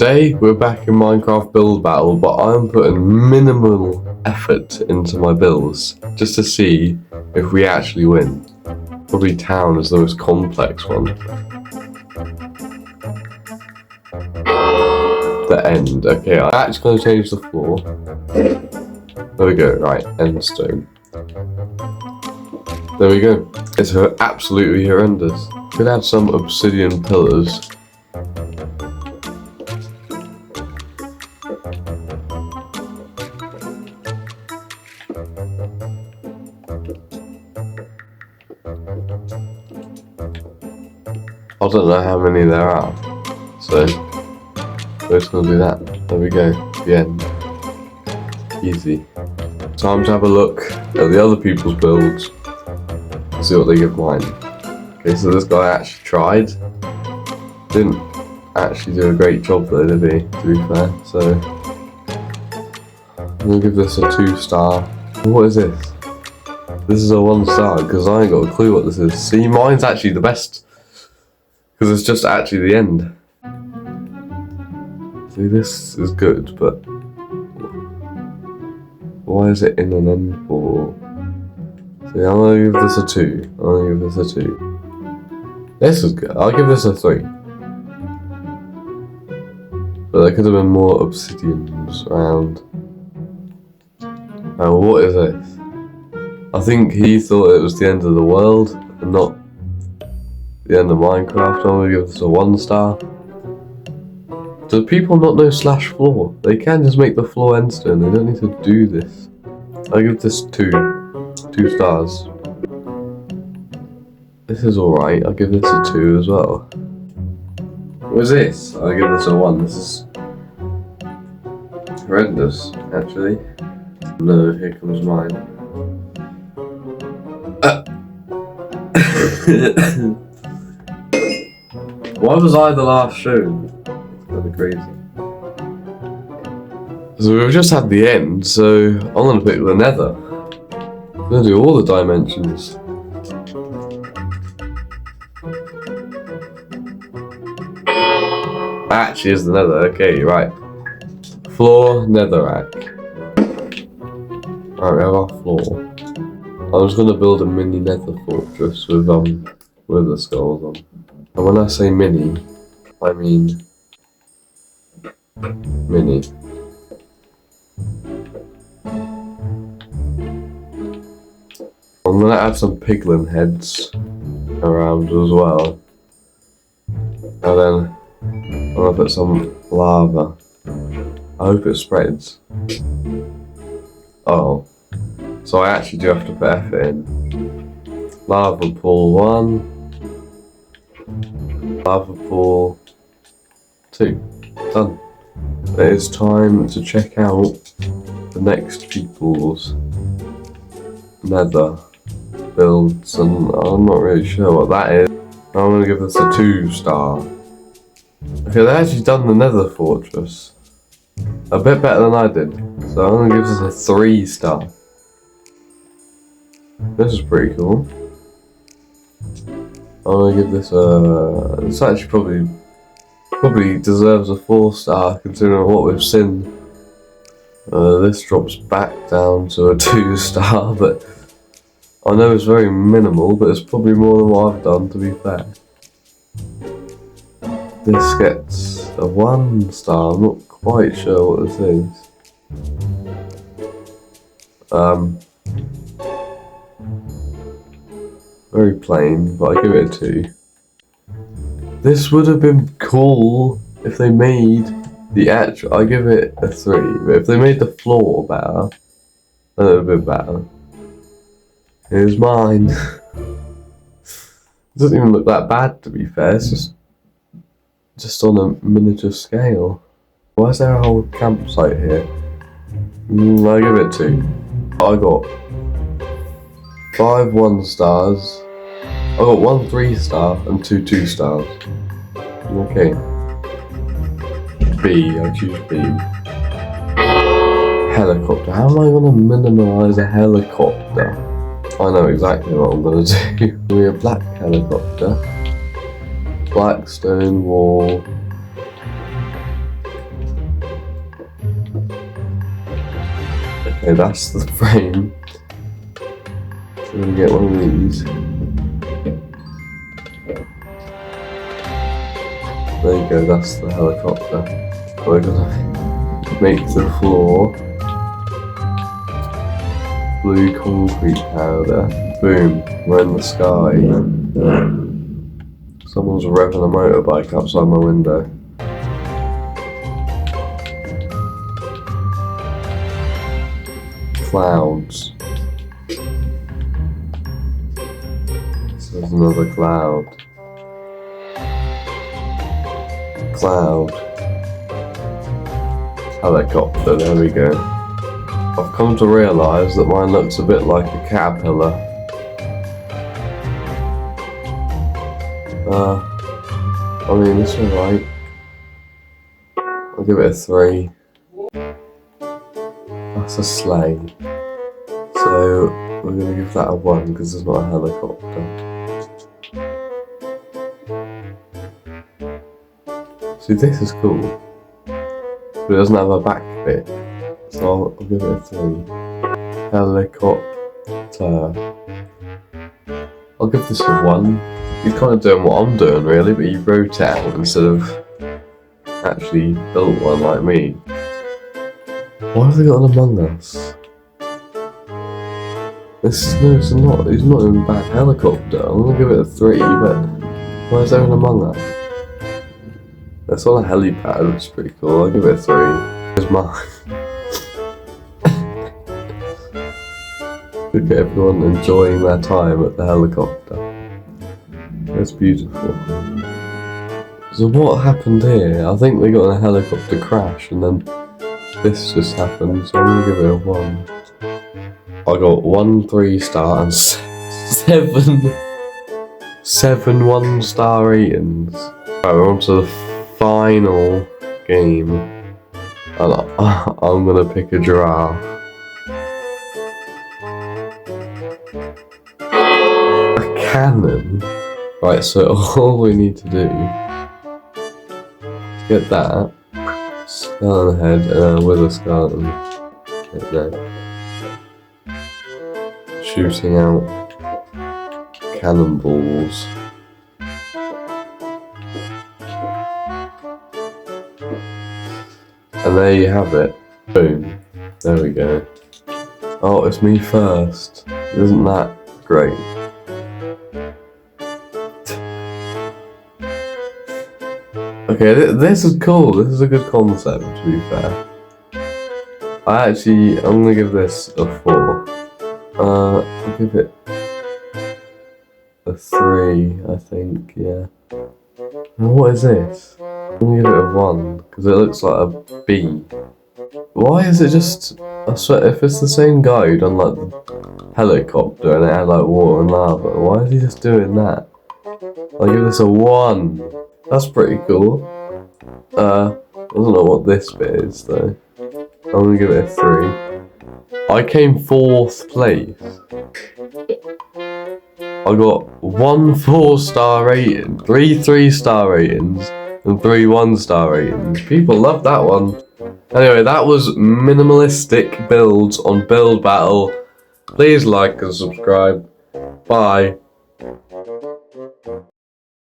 Today we're back in Minecraft build battle, but I'm putting minimal effort into my builds just to see if we actually win. Probably town is the most complex one. The end. Okay, I'm actually going to change the floor. There we go. Right, end stone. There we go. It's absolutely horrendous. Could add some obsidian pillars. I don't know how many there are, so we're just going to do that. There we go, the end. Easy. Time to have a look at the other people's builds and see what they give mine. Okay, so this guy actually tried. Didn't actually do a great job though, did he, to be fair, so I'm going to give this a 2-star. What is this? This is a 1-star, because I ain't got a clue what this is. See, mine's actually the best. Because it's just actually the end. See, this is good, but why is it in an end for? See, I'm gonna give this a 2. I'm gonna give this a 2. This is good. I'll give this a 3. But there could have been more obsidians around. Now, what is this? I think he thought it was the end of the world, and not the end of Minecraft. I'm gonna give this a 1-star. Do people not know /floor? They can just make the floor endstone. They don't need to do this. I give this 2 stars. This is alright. I'll give this a 2 as well. What is this? I'll give this a 1. This is horrendous, actually. No, here comes mine. Why was I the last shown? It's kind of crazy. So we've just had the end, so I'm going to pick the nether. I'm going to do all the dimensions. Actually is the nether, okay, right. Floor, netherrack. Right, we have our floor. I was going to build a mini nether fortress with the skulls on. And when I say mini, I mean mini. I'm going to add some piglin heads around as well. And then I'm going to put some lava. I hope it spreads. Oh. So I actually do have to put effort in. Lava pool 1. Lava pool 2. Done. It is time to check out the next people's nether builds, and I'm not really sure what that is. I'm going to give this a 2-star. Okay, they actually done the nether fortress. A bit better than I did. So I'm going to give this a 3-star. This is pretty cool. I'm going to give this a... This actually probably deserves a 4-star considering what we've seen. This drops back down to a 2-star, but I know it's very minimal, but it's probably more than what I've done, to be fair. This gets a 1-star. I'm not quite sure what this is. Very plain, but I give it a 2. This would have been cool if they made the actual... I give it a 3, but if they made the floor better, then it would have been better. Here's mine. It doesn't even look that bad, to be fair. It's just on a miniature scale. Why is there a whole campsite here? I give it 2. I got 5 1-stars. I got 1 3-star and 2 2-stars. Okay. B, I choose B. Helicopter. How am I going to minimise a helicopter? I know exactly what I'm going to do. We're a black helicopter. Black stone wall. Okay, that's the frame. So we're gonna get one of these. There you go, that's the helicopter. We're gonna make the floor blue concrete powder. Boom, we're in the sky. Someone's revving a motorbike outside my window. Clouds. So there's another cloud. Cloud. Helicopter, there we go. I've come to realise that mine looks a bit like a caterpillar. I mean, it's alright. I'll give it a 3. That's a sleigh. So, we're gonna give that a 1 because it's not a helicopter. See, this is cool. But it doesn't have a back bit. So I'll give it a 3. Helicopter. I'll give this a 1. He's kind of doing what I'm doing really, but he wrote it out instead of actually built one like me. Why have they got an Among Us? It's not, he's not in a bad helicopter. I'm gonna give it a 3, but why is there an Among Us? That's on a helipad, which is pretty cool. I'll give it a 3. There's mine. Look at everyone enjoying their time at the helicopter. That's beautiful. So what happened here? I think we got in a helicopter crash and then this just happened, so I'm gonna give it a 1. I got 1 3-star and 7 1-star ratings. Right, we're on to the final game. And I'm gonna pick a giraffe. A cannon? Right, so all we need to do is get that skeleton head with a skeleton head there. Shooting out cannonballs. And there you have it. Boom. There we go. Oh, it's me first. Isn't that great? Okay, this is cool. This is a good concept, to be fair. I'm gonna give this a 4. I'll give it a 3, I think, yeah. And what is this? I'm gonna give it a 1, because it looks like a bee. Why is it just... I swear, if it's the same guy who done like the helicopter and it had like water and lava, why is he just doing that? I'll give this a 1. That's pretty cool. I don't know what this bit is though. I'm gonna give it a 3. I came 4th place. I got 1 4-star rating, 3 3-star ratings, and 3 1-star ratings. People love that one. Anyway, that was minimalistic builds on Build Battle. Please like and subscribe. Bye.